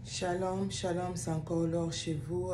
Shalom, shalom, c'est encore l'heure chez vous.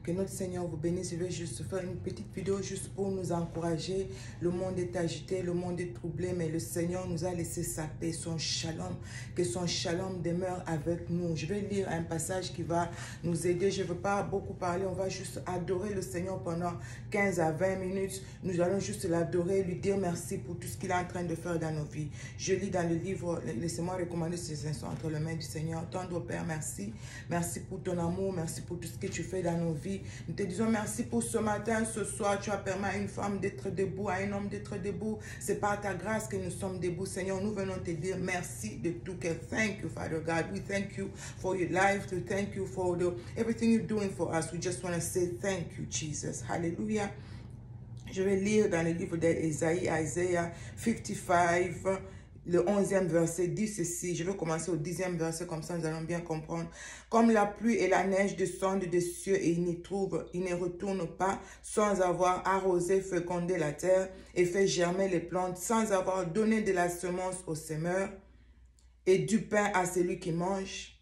Que notre Seigneur vous bénisse. Je vais juste faire une petite vidéo juste pour nous encourager. Le monde est agité, le monde est troublé, mais le Seigneur nous a laissé sa paix, son shalom. Que son shalom demeure avec nous. Je vais lire un passage qui va nous aider. Je ne veux pas beaucoup parler, on va juste adorer le Seigneur pendant 15 à 20 minutes. Nous allons juste l'adorer, lui dire merci pour tout ce qu'il est en train de faire dans nos vies. Je lis dans le livre, laissez-moi recommander ces instants entre les mains du Seigneur. Tendre Père, merci. Merci pour ton amour, merci pour tout ce que tu fais dans nos vies. Nous te disons merci pour ce matin, ce soir. Tu as permis à une femme d'être debout, à un homme d'être debout. C'est par ta grâce que nous sommes debout, Seigneur. Nous venons te dire merci de tout cœur. Thank you, Father God. We thank you for your life. We thank you for everything you're doing for us. We just want to say thank you, Jesus. Hallelujah. Je vais lire dans le livre d'Ésaïe, Isaiah 55. Le 11e verset dit ceci. Je vais commencer au 10e verset, comme ça nous allons bien comprendre. Comme la pluie et la neige descendent des cieux et ils ne retournent pas sans avoir arrosé, fécondé la terre et fait germer les plantes, sans avoir donné de la semence au semeur et du pain à celui qui mange.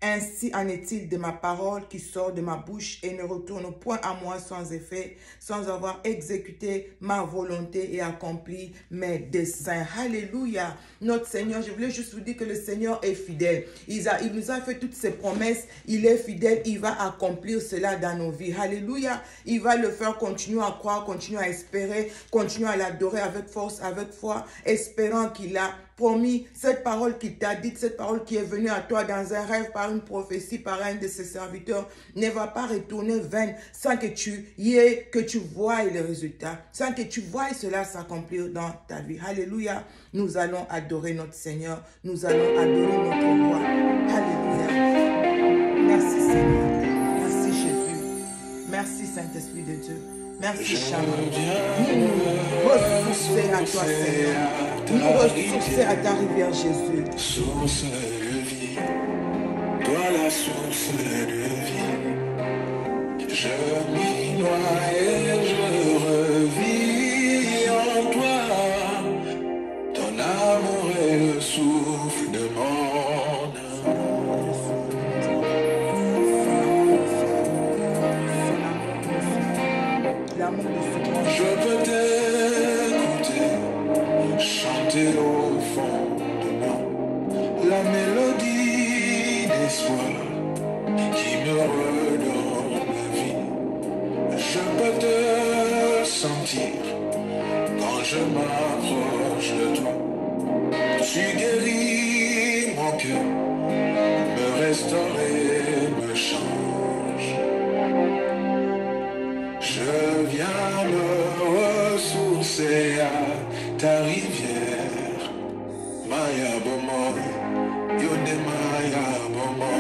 Ainsi en est-il de ma parole qui sort de ma bouche et ne retourne point à moi sans effet, sans avoir exécuté ma volonté et accompli mes desseins. Alléluia. Notre Seigneur, je voulais juste vous dire que le Seigneur est fidèle. Il nous a fait toutes ses promesses. Il est fidèle. Il va accomplir cela dans nos vies. Alléluia. Il va le faire. Continuer à croire, continuer à espérer, continuer à l'adorer avec force, avec foi, espérant qu'il a promis cette parole qu'il t'a dite, cette parole qui est venue à toi dans un rêve, par une prophétie, par un de ses serviteurs, ne va pas retourner vaine sans que tu voies les résultats, sans que tu voies cela s'accomplir dans ta vie. Alléluia. Nous allons adorer notre Seigneur. Nous allons adorer notre roi. Alléluia. Merci Seigneur. Merci Jésus. Merci Saint-Esprit de Dieu. Merci, Shalom. Nous ressourcer à toi, Seigneur. Nous ressourcer à ta rivière, Jésus. Source de vie, toi la source de vie. Je m'y noie et je revis en toi. Ton amour est le souffle de mon âme. Je peux t'écouter, chanter au fond de moi la mélodie d'espoir qui me redonne la vie. Je peux te sentir quand je m'approche de toi. Tu guéris mon cœur, me restaure et me change. Je viens me ressourcer à ta rivière. Maya Bomo, Yone Maya Bomo.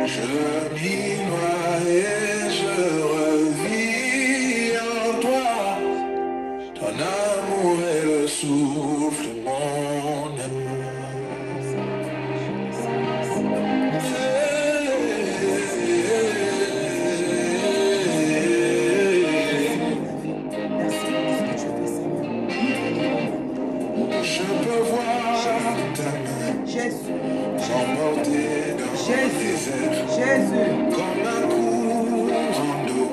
Je m'y noie et je revis en toi. Ton amour est le souffle de mon âme. Jésus, comme un courant d'eau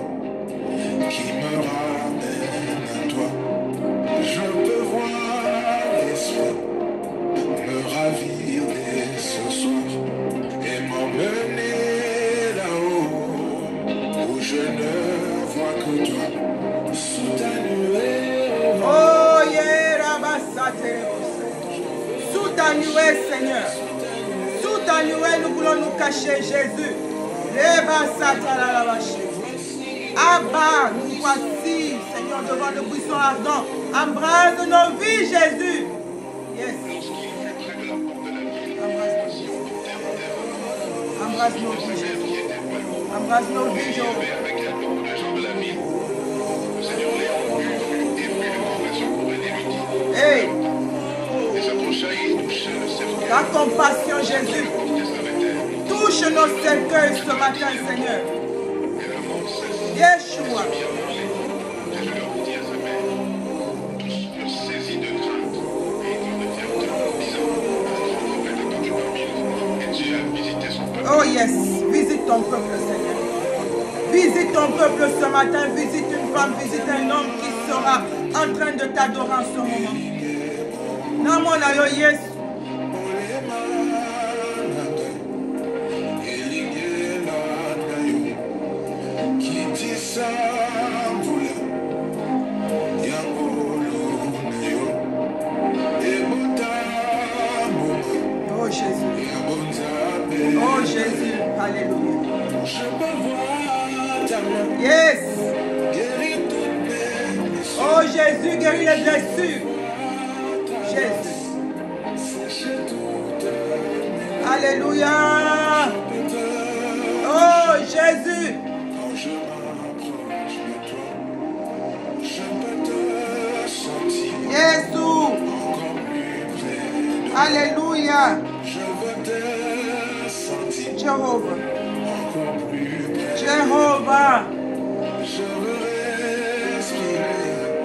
qui me ramène à toi. Je peux voir l'esprit me ravir dès ce soir et m'emmener là-haut où je ne vois que toi. Sous ta nuée, oh yeah, Rabassate, sous ta nuée, Seigneur. Sous ta nuée, nous voulons nous cacher, Jésus. Abba, nous voici, Seigneur, devant le buisson ardent. Embrase nos vies, Jésus. Yes. Embrase nos vies, Jésus. Embrase nos vies, Jésus. Hey. Ta compassion, Jésus. Touche nos cercueils ce matin, Seigneur. Yeshua. Dieu a visité son Oh yes, visite ton peuple, Seigneur. Visite ton peuple ce matin, visite une femme, visite un homme qui sera en train de t'adorer en ce moment. Namona yo yes. Oh Jésus. Oh Jésus. Alléluia. Yes. Oh Jésus, guéris les blessures. Jésus. Alléluia. Oh Jésus. Jésus. Alléluia. Jéhovah. Jéhovah.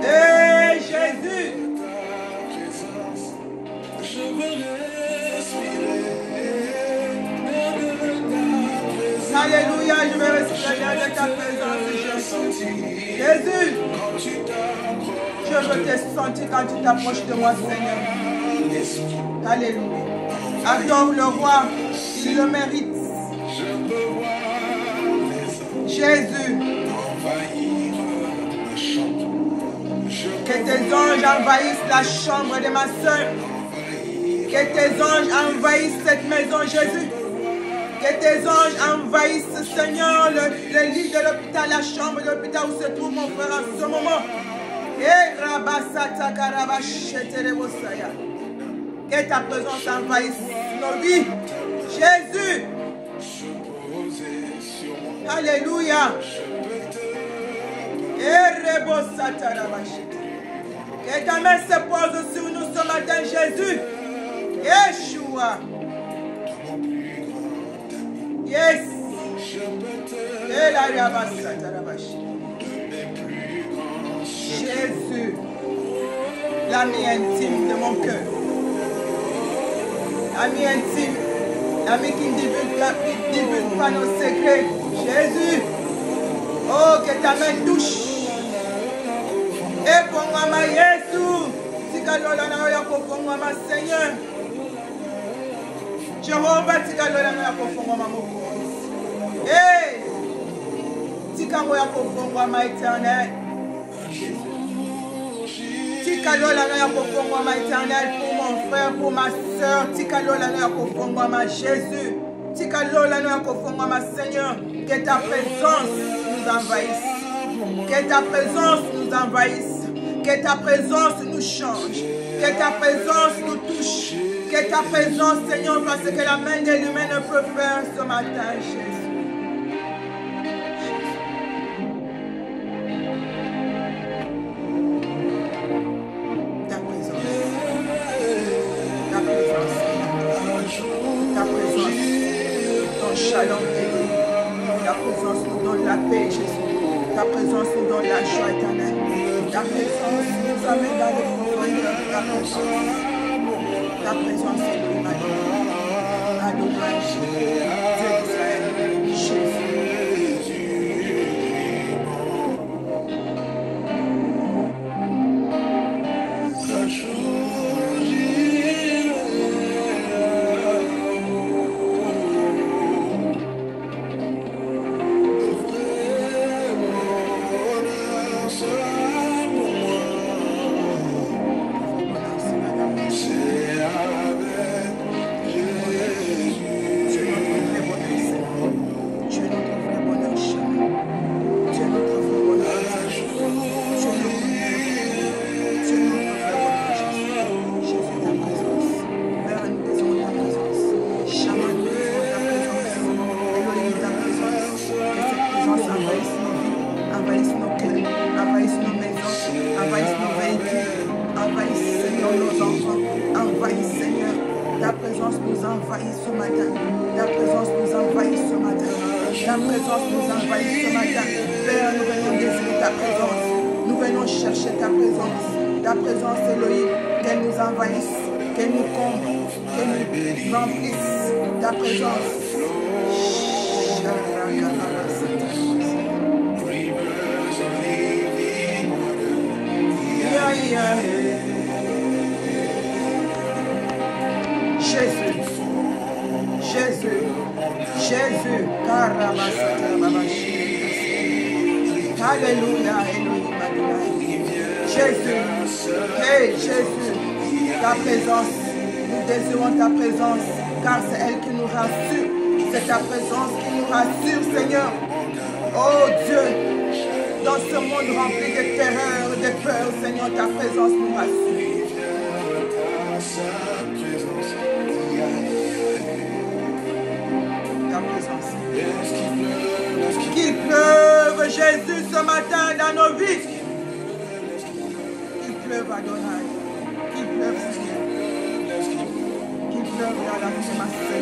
Hey Jésus. Alléluia, je vais respirer de ta présence, Jésus. Jésus, je veux te sentir quand tu t'approches de moi, Seigneur. Alléluia. Adore le roi, il le mérite. Jésus. Que tes anges envahissent la chambre de ma soeur. Que tes anges envahissent cette maison, Jésus. Que tes anges envahissent, Seigneur, le lit de l'hôpital, la chambre de l'hôpital où se trouve mon frère en ce moment. Que ta présence envahisse nos vies. Jésus. Alléluia. Que ta main se pose sur nous ce matin, Jésus. Yeshua. Yes. Jésus. L'ami intime de mon cœur. L'ami intime. L'ami qui ne divulgue pas nos secrets. Jésus. Oh, que ta main touche. Et pour moi, ma Jésus. Seigneur. Jéhovah, hey, ma éternel. Éternel pour mon frère, pour ma soeur. Ma Jésus. Ma Seigneur. Que ta présence nous envahisse. Que ta présence nous envahisse. Que ta présence nous change. Que ta présence nous touche. Que ta présence, Seigneur, parce que la main de l'humain ne peut faire ce matin, Jésus. Ta présence. Ta présence. Ta présence. Ton shalom, ta présence nous donne la paix, Jésus. Ta présence nous donne la joie éternelle. Ta présence nous amène dans les profondeurs de ta présence. Ta présence est le matin. Adonai, Jésus. Jésus. Jésus. Jésus. Alléluia. Jésus. Hey, Jésus. Ta présence. Nous désirons ta présence. Car c'est elle qui nous rassure. C'est ta présence qui nous rassure, Seigneur. Oh Dieu. Dans ce monde rempli de terreur, de peur, Seigneur, ta présence nous rassure. Ta présence. Qu'il pleuve, Jésus, ce matin dans nos vies. Qu'il pleuve, Adonai. Qu'il pleuve, Seigneur. Qu'il pleuve dans la vie de ma sœur.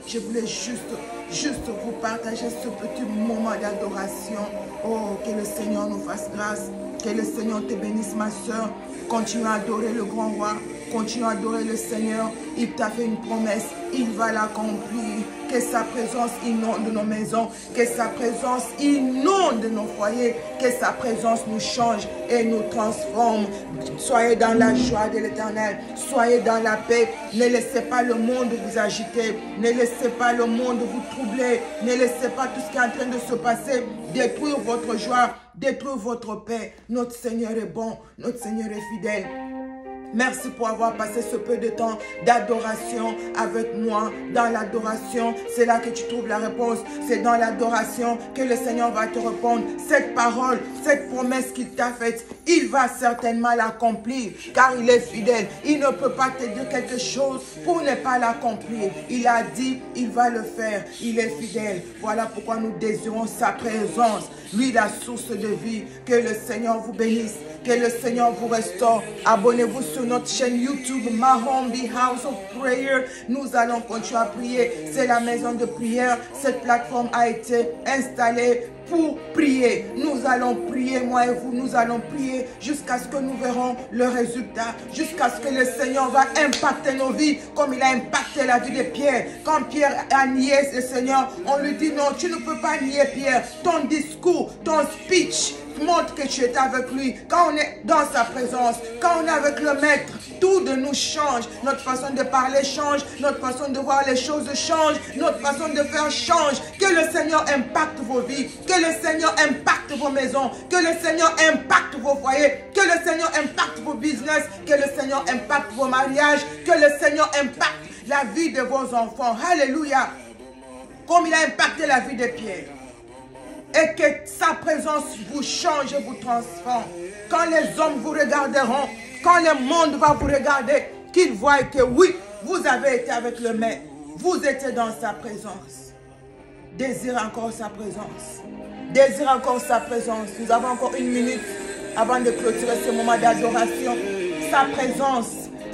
Je voulais juste vous partager ce petit moment d'adoration. Oh, que le Seigneur nous fasse grâce. Que le Seigneur te bénisse, ma soeur. Continue à adorer le grand roi. Continue à adorer le Seigneur. Il t'a fait une promesse. Il va l'accomplir. Que sa présence inonde nos maisons. Que sa présence inonde nos foyers. Que sa présence nous change et nous transforme. Soyez dans la joie de l'Éternel. Soyez dans la paix. Ne laissez pas le monde vous agiter. Ne laissez pas le monde vous troubler. Ne laissez pas tout ce qui est en train de se passer détruire votre joie, détruire votre paix. Notre Seigneur est bon. Notre Seigneur est fidèle. Merci pour avoir passé ce peu de temps d'adoration avec moi. Dans l'adoration, c'est là que tu trouves la réponse. C'est dans l'adoration que le Seigneur va te répondre. Cette parole, cette promesse qu'il t'a faite, il va certainement l'accomplir. Car il est fidèle. Il ne peut pas te dire quelque chose pour ne pas l'accomplir. Il a dit, il va le faire. Il est fidèle. Voilà pourquoi nous désirons sa présence. Lui, la source de vie. Que le Seigneur vous bénisse. Que le Seigneur vous restaure. Abonnez-vous sur notre chaîne YouTube, Mahombi House of Prayer. Nous allons continuer à prier. C'est la maison de prière. Cette plateforme a été installée pour prier. Nous allons prier, moi et vous, nous allons prier jusqu'à ce que nous verrons le résultat, jusqu'à ce que le Seigneur va impacter nos vies comme il a impacté la vie de Pierre. Quand Pierre a nié le Seigneur, on lui dit non, tu ne peux pas nier Pierre. Ton discours, ton speech montre que tu es avec lui. Quand on est dans sa présence, quand on est avec le Maître, tout de nous change. Notre façon de parler change, notre façon de voir les choses change, notre façon de faire change. Que le Seigneur impacte vos vies, que le Seigneur impacte vos maisons, que le Seigneur impacte vos foyers, que le Seigneur impacte vos business, que le Seigneur impacte vos mariages, que le Seigneur impacte la vie de vos enfants. Alléluia. Comme il a impacté la vie de Pierre. Et que sa présence vous change et vous transforme. Quand les hommes vous regarderont, quand le monde va vous regarder, qu'ils voient que oui, vous avez été avec le Maître. Vous étiez dans sa présence. Désirez encore sa présence. Désirez encore sa présence. Nous avons encore 1 minute avant de clôturer ce moment d'adoration. Sa présence.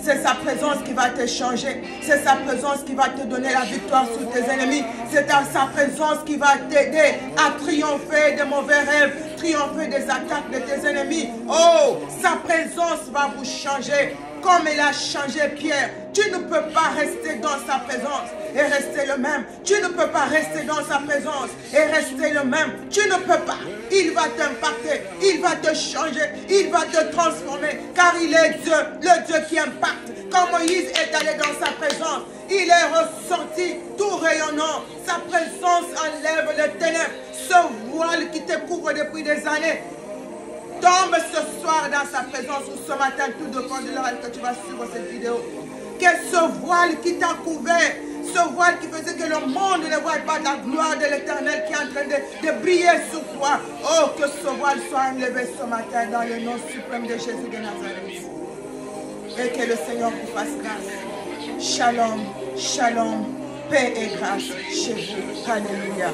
C'est sa présence qui va te changer. C'est sa présence qui va te donner la victoire sur tes ennemis. C'est sa présence qui va t'aider à triompher des mauvais rêves, triompher des attaques de tes ennemis. Oh, sa présence va vous changer comme elle a changé Pierre. Tu ne peux pas rester dans sa présence et rester le même. Tu ne peux pas rester dans sa présence et rester le même. Tu ne peux pas. Il va t'impacter. Il va te changer. Il va te transformer. Car il est Dieu, le Dieu qui impacte. Quand Moïse est allé dans sa présence, il est ressorti tout rayonnant. Sa présence enlève les ténèbres. Ce voile qui te couvre depuis des années. Tombe ce soir dans sa présence ou ce matin, tout dépend de l'heure que tu vas suivre cette vidéo. Que ce voile qui t'a couvert ce voile qui faisait que le monde ne voit pas la gloire de l'Éternel qui est en train de briller sur toi. Oh, que ce voile soit enlevé ce matin dans le nom suprême de Jésus de Nazareth. Et que le Seigneur vous fasse grâce. Shalom, shalom, paix et grâce chez vous. Alléluia.